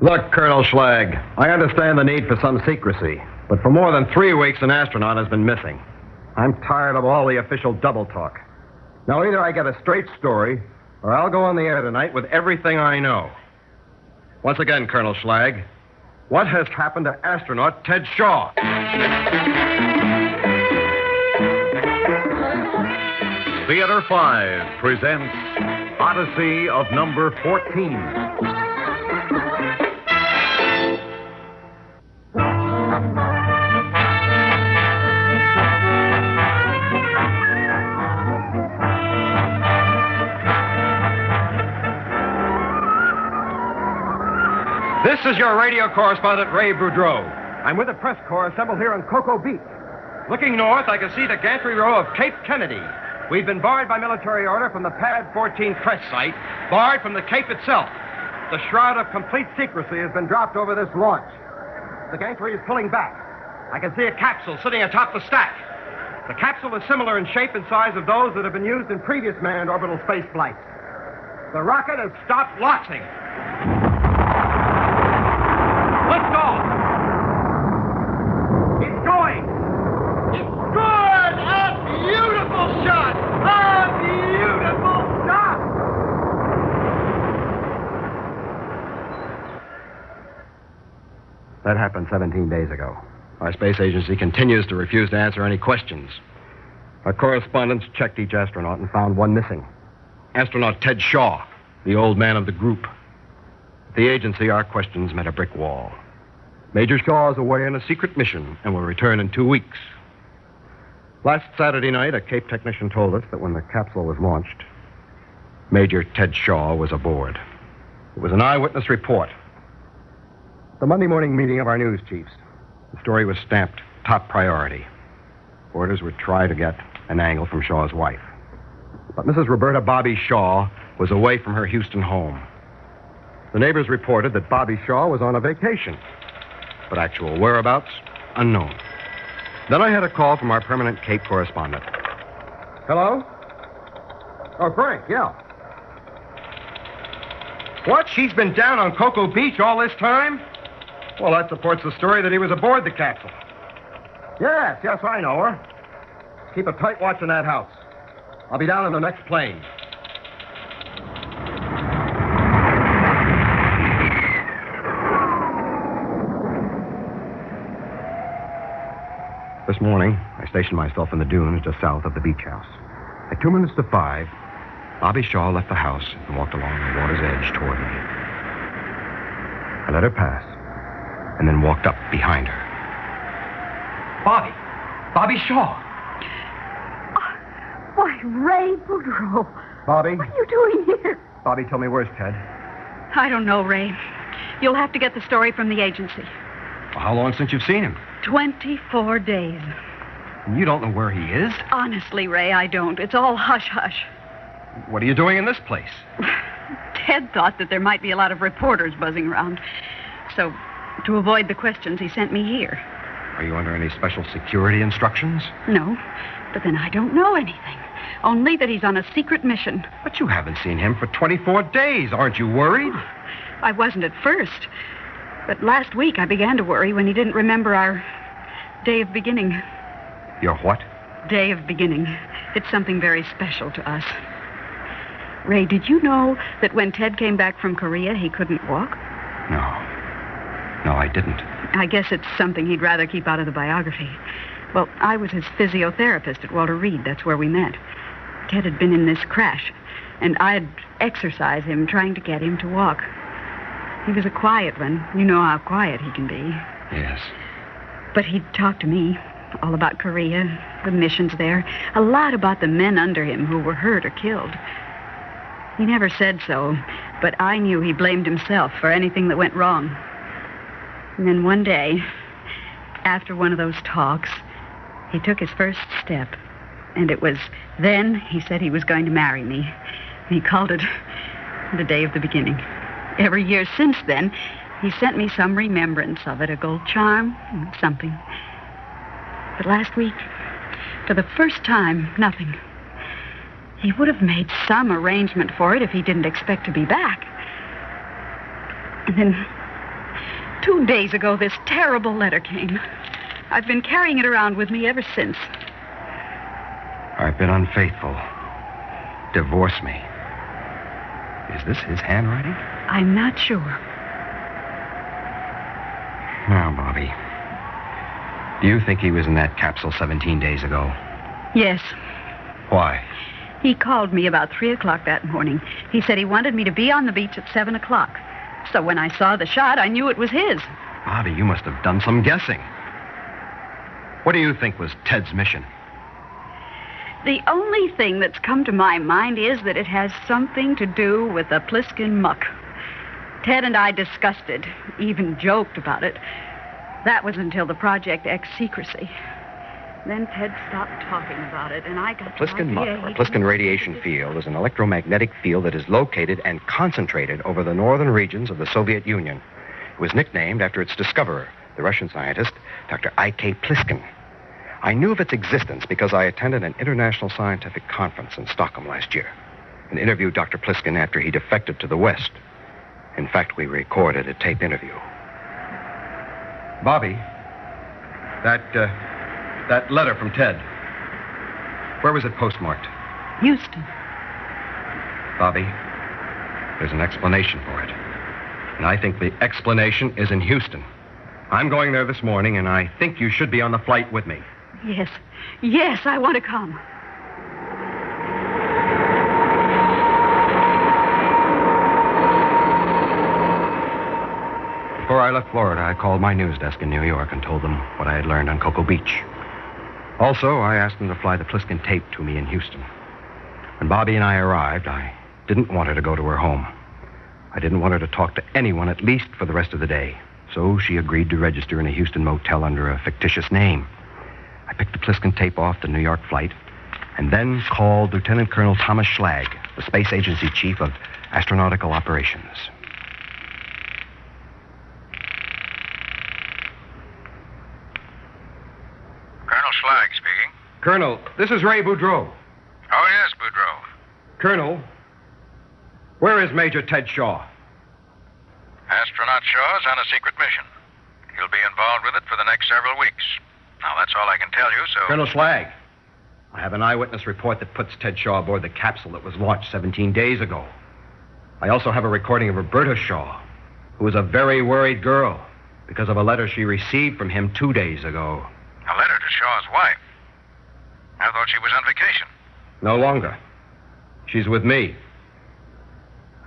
Look, Colonel Schlag, I understand the need for some secrecy, but for more than 3 weeks, an astronaut has been missing. I'm tired of all the official double talk. Now, either I get a straight story, or I'll go on the air tonight with everything I know. Once again, Colonel Schlag, what has happened to astronaut Ted Shaw? Theater 5 presents Odyssey of number 14. This is your radio correspondent, Ray Boudreau. I'm with the press corps assembled here on Cocoa Beach. Looking north, I can see the gantry row of Cape Kennedy. We've been barred by military order from the Pad 14 press site, barred from the Cape itself. The shroud of complete secrecy has been dropped over this launch. The gantry is pulling back. I can see a capsule sitting atop the stack. The capsule is similar in shape and size of those that have been used in previous manned orbital space flights. The rocket has stopped launching. Lift off! It's going! It's good! A beautiful shot! A beautiful shot! That happened 17 days ago. Our space agency continues to refuse to answer any questions. Our correspondents checked each astronaut and found one missing. Astronaut Ted Shaw, the old man of the group. At the agency, our questions met a brick wall. Major Shaw is away on a secret mission and will return in 2 weeks. Last Saturday night, a Cape technician told us that when the capsule was launched, Major Ted Shaw was aboard. It was an eyewitness report. The Monday morning meeting of our news chiefs, the story was stamped top priority. Orders would try to get an angle from Shaw's wife. But Mrs. Roberta Bobby Shaw was away from her Houston home. The neighbors reported that Bobby Shaw was on a vacation, but actual whereabouts, unknown. Then I had a call from our permanent Cape correspondent. Hello? Oh, Frank, yeah. What? She's been down on Cocoa Beach all this time? Well, that supports the story that he was aboard the capsule. Yes, I know her. Keep a tight watch on that house. I'll be down in the next plane. This morning, I stationed myself in the dunes just south of the beach house. At 2 minutes to 5, Bobby Shaw left the house and walked along the water's edge toward me. I let her pass, and then walked up behind her. Bobby Shaw. Why, Ray Boudreau. Bobby? What are you doing here? Bobby, tell me, where's Ted? I don't know, Ray. You'll have to get the story from the agency. Well, how long since you've seen him? 24 days. You don't know where he is? Honestly, Ray, I don't. It's all hush-hush. What are you doing in this place? Ted thought that there might be a lot of reporters buzzing around. So, to avoid the questions, he sent me here. Are you under any special security instructions? No, but then I don't know anything. Only that he's on a secret mission. But you haven't seen him for 24 days. Aren't you worried? I wasn't at first. But last week I began to worry when he didn't remember our day of beginning. Your what? Day of beginning. It's something very special to us. Ray, did you know that when Ted came back from Korea, he couldn't walk? No, I didn't. I guess it's something he'd rather keep out of the biography. Well, I was his physiotherapist at Walter Reed. That's where we met. Ted had been in this crash, and I'd exercise him, trying to get him to walk. He was a quiet one. You know how quiet he can be. Yes. But he'd talk to me all about Korea, the missions there, a lot about the men under him who were hurt or killed. He never said so, but I knew he blamed himself for anything that went wrong. And then one day, after one of those talks, he took his first step. And it was then he said he was going to marry me. He called it the day of the beginning. Every year since then, he sent me some remembrance of it, a gold charm, something. But last week, for the first time, nothing. He would have made some arrangement for it if he didn't expect to be back. And then 2 days ago, this terrible letter came. I've been carrying it around with me ever since. I've been unfaithful. Divorce me. Is this his handwriting? I'm not sure. Now, Bobby, do you think he was in that capsule 17 days ago? Yes. Why? He called me about 3 o'clock that morning. He said he wanted me to be on the beach at 7 o'clock. So when I saw the shot, I knew it was his. Bobby, you must have done some guessing. What do you think was Ted's mission? The only thing that's come to my mind is that it has something to do with the Pliskin muck. Ted and I discussed it, even joked about it. That was until the Project X secrecy. Then Ted stopped talking about it, and I got Pliskin muck, or Pliskin radiation field, is an electromagnetic field that is located and concentrated over the northern regions of the Soviet Union. It was nicknamed after its discoverer, the Russian scientist, Dr. I.K. Pliskin. I knew of its existence because I attended an international scientific conference in Stockholm last year and interviewed Dr. Pliskin after he defected to the West. In fact, we recorded a tape interview. Bobby, that letter from Ted, where was it postmarked? Houston. Bobby, there's an explanation for it. And I think the explanation is in Houston. I'm going there this morning, and I think you should be on the flight with me. Yes. Yes, I want to come. Before I left Florida, I called my news desk in New York and told them what I had learned on Cocoa Beach. Also, I asked them to fly the Pliskin tape to me in Houston. When Bobby and I arrived, I didn't want her to go to her home. I didn't want her to talk to anyone, at least for the rest of the day. So she agreed to register in a Houston motel under a fictitious name. I picked the Pliskin tape off the New York flight and then called Lieutenant Colonel Thomas Schlag, the Space Agency Chief of Astronautical Operations. Colonel Schlag speaking. Colonel, this is Ray Boudreau. Oh, yes, Boudreau. Colonel, where is Major Ted Shaw? Astronaut Shaw's on a secret mission. He'll be involved with it for the next several weeks. Now, that's all I can tell you, so... Colonel Schlag, I have an eyewitness report that puts Ted Shaw aboard the capsule that was launched 17 days ago. I also have a recording of Roberta Shaw, who was a very worried girl because of a letter she received from him 2 days ago. A letter to Shaw's wife? I thought she was on vacation. No longer. She's with me.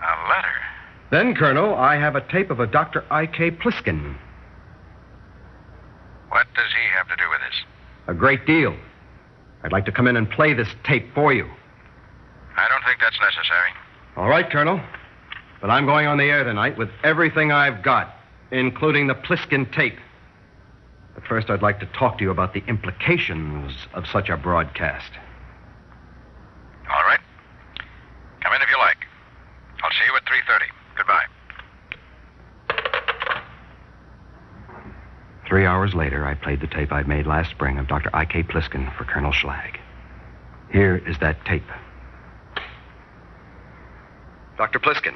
A letter? Then, Colonel, I have a tape of a Dr. I.K. Pliskin. What does he have to do with this? A great deal. I'd like to come in and play this tape for you. I don't think that's necessary. All right, Colonel. But I'm going on the air tonight with everything I've got, including the Pliskin tape. But first, I'd like to talk to you about the implications of such a broadcast. All right. Come in if you like. I'll see you at 3:30. Goodbye. 3 hours later, I played the tape I'd made last spring of Dr. I.K. Pliskin for Colonel Schlag. Here is that tape. Dr. Pliskin,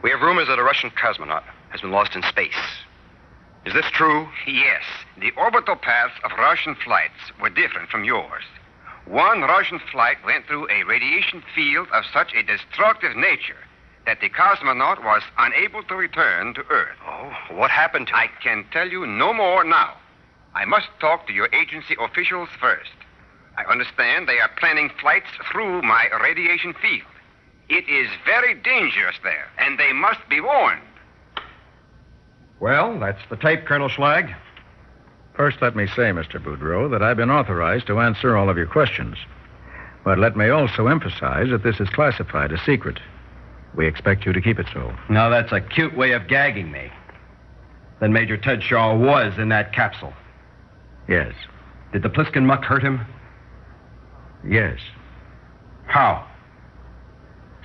we have rumors that a Russian cosmonaut has been lost in space. Is this true? Yes. The orbital paths of Russian flights were different from yours. One Russian flight went through a radiation field of such a destructive nature that the cosmonaut was unable to return to Earth. Oh, what happened to I can tell you no more now. I must talk to your agency officials first. I understand they are planning flights through my radiation field. It is very dangerous there, and they must be warned. Well, that's the tape, Colonel Schlag. First, let me say, Mr. Boudreau, that I've been authorized to answer all of your questions. But let me also emphasize that this is classified as secret. We expect you to keep it so. Now, that's a cute way of gagging me. Then Major Ted Shaw was in that capsule. Yes. Did the Pliskin muck hurt him? Yes. How?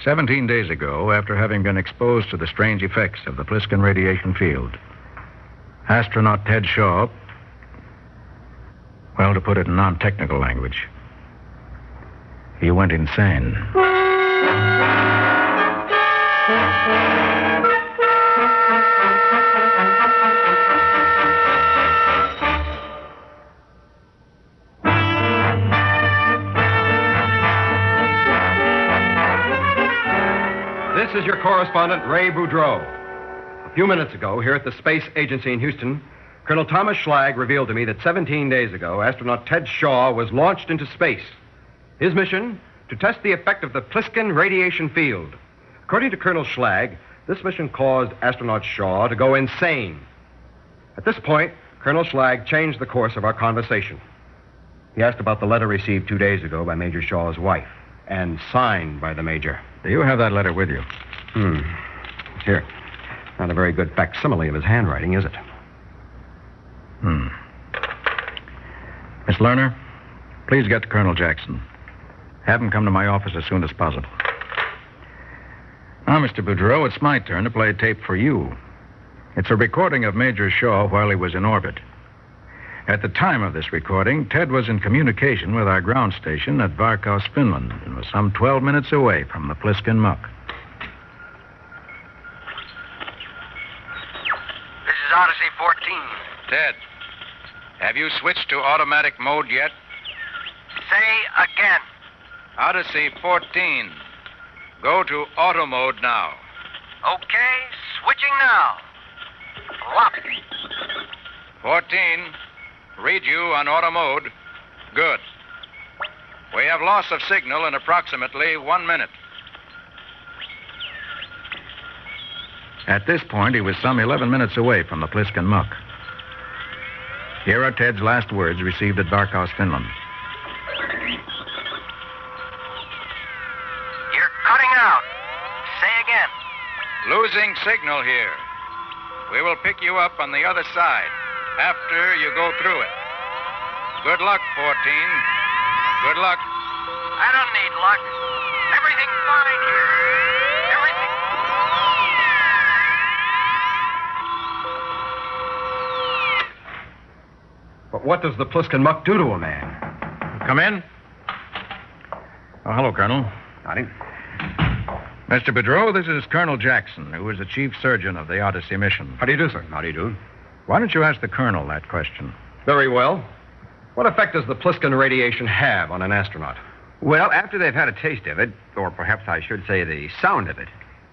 17 days ago, after having been exposed to the strange effects of the Pliskin radiation field, astronaut Ted Shaw, well, to put it in non-technical language, he went insane. is your correspondent, Ray Boudreau. A few minutes ago, here at the Space Agency in Houston, Colonel Thomas Schlag revealed to me that 17 days ago, astronaut Ted Shaw was launched into space. His mission, to test the effect of the Pliskin radiation field. According to Colonel Schlag, this mission caused astronaut Shaw to go insane. At this point, Colonel Schlag changed the course of our conversation. He asked about the letter received 2 days ago by Major Shaw's wife and signed by the Major. Do you have that letter with you? It's here. Not a very good facsimile of his handwriting, is it? Miss Lerner, please get to Colonel Jackson. Have him come to my office as soon as possible. Now, Mr. Boudreau, it's my turn to play a tape for you. It's a recording of Major Shaw while he was in orbit. At the time of this recording, Ted was in communication with our ground station at Varkaus, Finland, and was some 12 minutes away from the Pliskin muck. This is Odyssey 14. Ted, have you switched to automatic mode yet? Say again. Odyssey 14. Go to auto mode now. Okay, switching now. Flop. 14. Read you on auto mode. Good. We have loss of signal in approximately 1 minute. At this point, he was some 11 minutes away from the Pliskin muck. Here are Ted's last words received at Varkaus, Finland. You're cutting out. Say again. Losing signal here. We will pick you up on the other side after you go through it. Good luck, 14. Good luck. I don't need luck. Everything's fine here. Everything. But what does the Pliskin muck do to a man? Come in. Oh, hello, Colonel. Howdy. Mr. Boudreau, this is Colonel Jackson, who is the chief surgeon of the Odyssey mission. How do you do, sir? How do you do? Why don't you ask the colonel that question? Very well. What effect does the Pliskin radiation have on an astronaut? Well, after they've had a taste of it, or perhaps I should say the sound of it,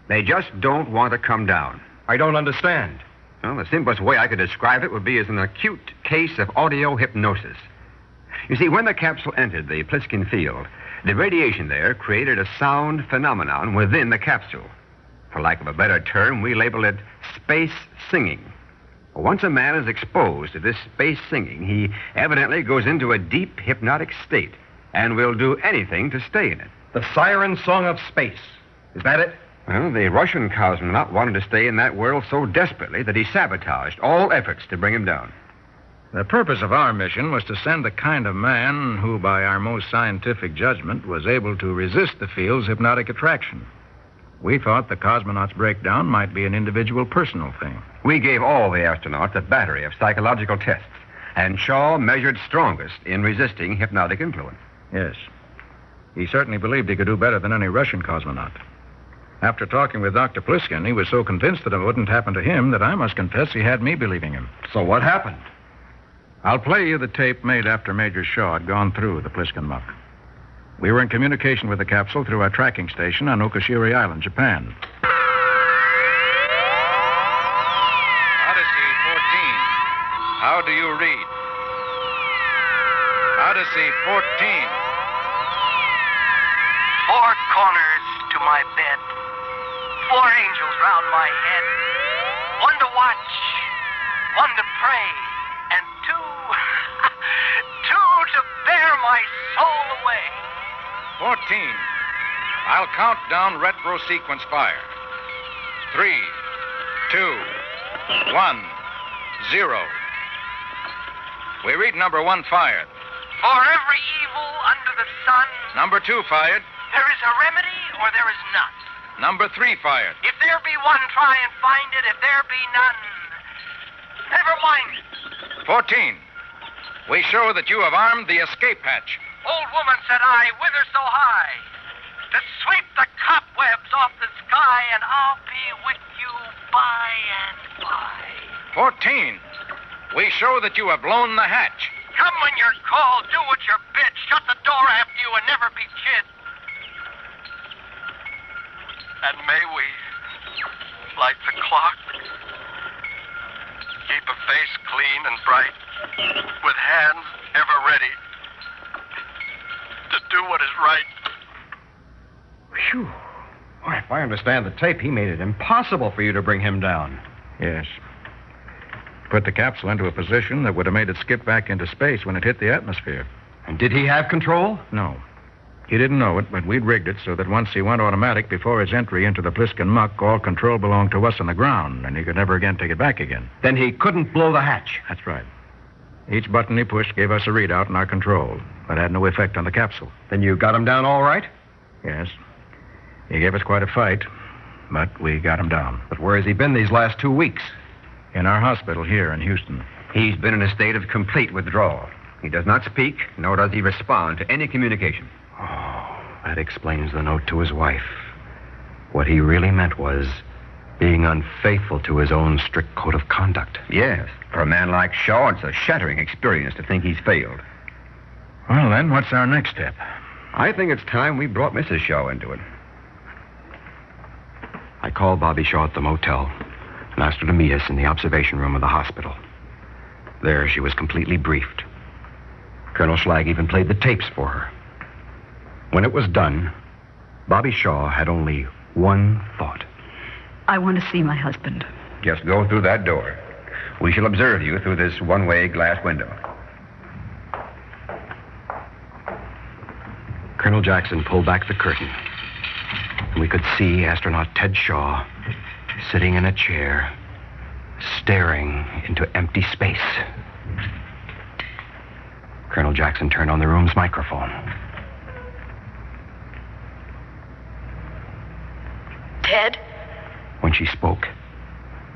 they just don't want to come down. I don't understand. Well, the simplest way I could describe it would be as an acute case of audio hypnosis. You see, when the capsule entered the Pliskin field, the radiation there created a sound phenomenon within the capsule. For lack of a better term, we label it space singing. Once a man is exposed to this space singing, he evidently goes into a deep hypnotic state and will do anything to stay in it. The siren song of space. Is that it? Well, the Russian cosmonaut wanted to stay in that world so desperately that he sabotaged all efforts to bring him down. The purpose of our mission was to send the kind of man who, by our most scientific judgment, was able to resist the field's hypnotic attraction. We thought the cosmonaut's breakdown might be an individual personal thing. We gave all the astronauts a battery of psychological tests, and Shaw measured strongest in resisting hypnotic influence. Yes. He certainly believed he could do better than any Russian cosmonaut. After talking with Dr. Pliskin, he was so convinced that it wouldn't happen to him that I must confess he had me believing him. So what happened? I'll play you the tape made after Major Shaw had gone through the Pliskin muck. We were in communication with the capsule through our tracking station on Okashiri Island, Japan. Odyssey 14. How do you read? Odyssey 14. Four corners to my bed. Four angels round my head. One to watch. One to pray. And two to bear my soul away. 14. I'll count down retro sequence fire. 3, 2, 1, 0. We read number 1 fired. For every evil under the sun, Number 2 fired. there is a remedy or there is none. Number 3 fired. If there be one, try and find it. If there be none, never mind it. 14. We show that you have armed the escape hatch. Old woman, said I, whither so high? To sweep the cobwebs off the sky, and I'll be with you by and by. 14. We show that you have blown the hatch. Come when you're called, do what you're bid, shut the door after you, and never be chid. And may we light the clock, keep a face clean and bright, with hands ever ready to do what is right. Phew. Why, if I understand the tape, he made it impossible for you to bring him down. Yes. Put the capsule into a position that would have made it skip back into space when it hit the atmosphere. And did he have control? No. He didn't know it, but we'd rigged it so that once he went automatic before his entry into the Pliskin muck, all control belonged to us on the ground, and he could never again take it back again. Then he couldn't blow the hatch. That's right. Each button he pushed gave us a readout in our control, but had no effect on the capsule. Then you got him down all right? Yes. He gave us quite a fight, but we got him down. But where has he been these last 2 weeks? In our hospital here in Houston. He's been in a state of complete withdrawal. He does not speak, nor does he respond to any communication. Oh, that explains the note to his wife. What he really meant was being unfaithful to his own strict code of conduct. Yes. For a man like Shaw, it's a shattering experience to think he's failed. Well, then, what's our next step? I think it's time we brought Mrs. Shaw into it. I called Bobby Shaw at the motel and asked her to meet us in the observation room of the hospital. There, she was completely briefed. Colonel Schlag even played the tapes for her. When it was done, Bobby Shaw had only one thought. I want to see my husband. Just go through that door. We shall observe you through this one-way glass window. Colonel Jackson pulled back the curtain, and we could see astronaut Ted Shaw sitting in a chair, staring into empty space. Colonel Jackson turned on the room's microphone. Ted? When she spoke,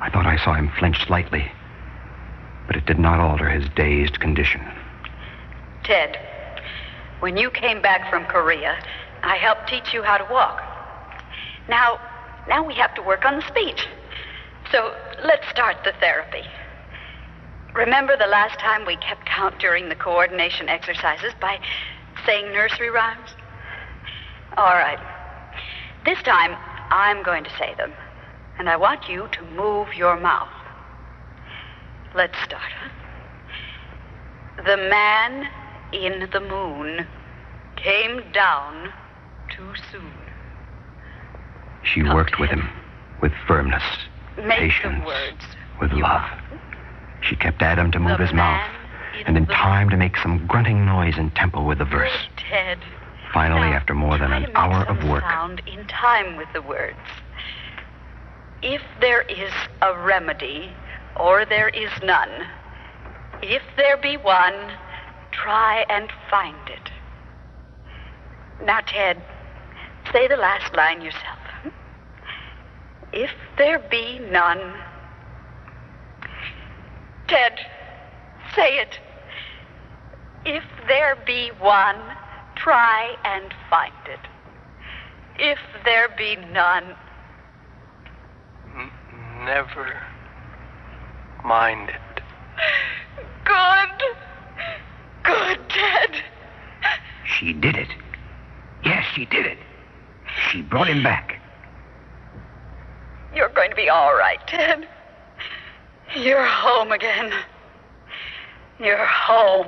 I thought I saw him flinch slightly, but it did not alter his dazed condition. Ted, when you came back from Korea, I helped teach you how to walk. Now we have to work on the speech. So let's start the therapy. Remember the last time we kept count during the coordination exercises by saying nursery rhymes? All right. This time, I'm going to say them, and I want you to move your mouth. Let's start. The man in the moon came down too soon. She worked with him, with firmness, Make patience, the words with love. She kept at him to move his mouth, and in time to make some grunting noise in tempo with the verse. Ted. Finally, Now, after more than try an to make hour some of work, sound in time with the words. If there is a remedy, or there is none, if there be one, try and find it. Now, Ted, say the last line yourself. If there be none. Ted, say it. If there be one, try and find it. If there be none. Never mind it. Good. Good, Ted. She did it. Yes, she did it. She brought him back. You're going to be all right, Ted. You're home again. You're home.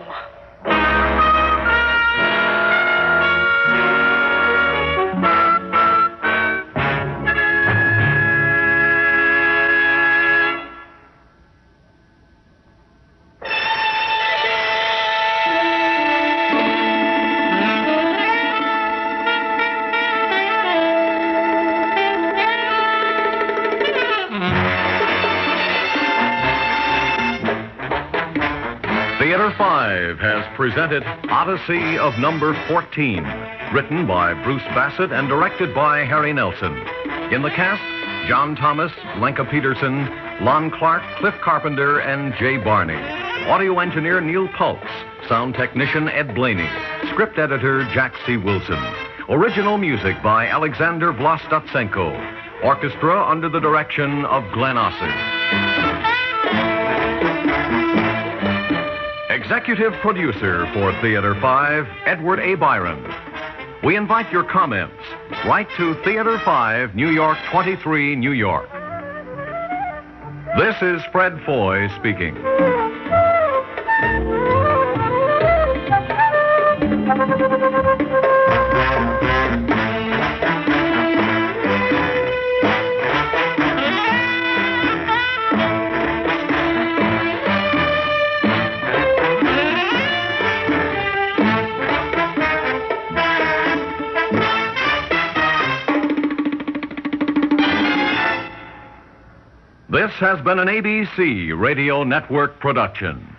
Theater 5 has presented Odyssey of Number 14, written by Bruce Bassett and directed by Harry Nelson. In the cast, John Thomas, Lenka Peterson, Lon Clark, Cliff Carpenter, and Jay Barney. Audio engineer Neil Pultz. Sound technician Ed Blaney. Script editor Jack C. Wilson. Original music by Alexander Vlastotsenko. Orchestra under the direction of Glenn Osser. Executive producer for Theater 5, Edward A. Byron. We invite your comments. Write to Theater 5, New York 23, New York. This is Fred Foy speaking. This has been an ABC Radio Network production.